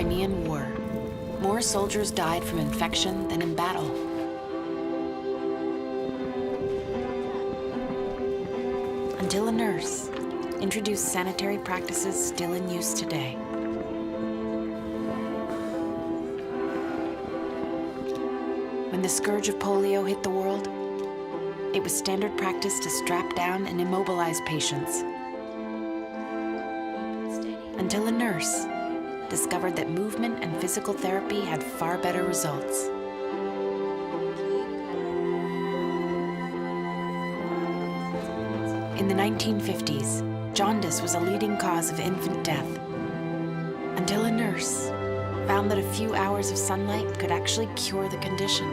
Crimean War. More soldiers died from infection than in battle. Until a nurse introduced sanitary practices still in use today. When the scourge of polio hit the world, it was standard practice to strap down and immobilize patients. Until a nurse discovered that movement and physical therapy had far better results. In the 1950s, jaundice was a leading cause of infant death, until a nurse found that a few hours of sunlight could actually cure the condition.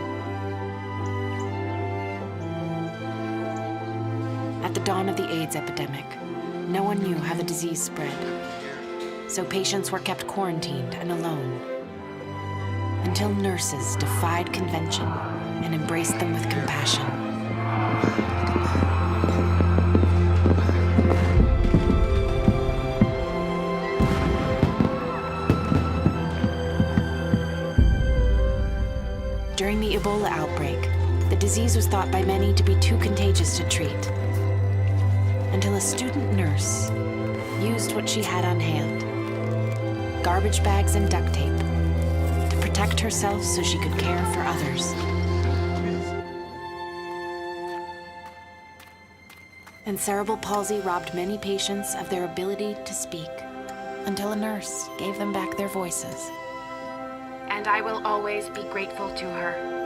At the dawn of the AIDS epidemic, no one knew how the disease spread, so patients were kept quarantined and alone, until nurses defied convention and embraced them with compassion. During the Ebola outbreak, the disease was thought by many to be too contagious to treat, until a student nurse used what she had on hand, garbage bags and duct tape, to protect herself so she could care for others. And cerebral palsy robbed many patients of their ability to speak, until a nurse gave them back their voices. And I will always be grateful to her.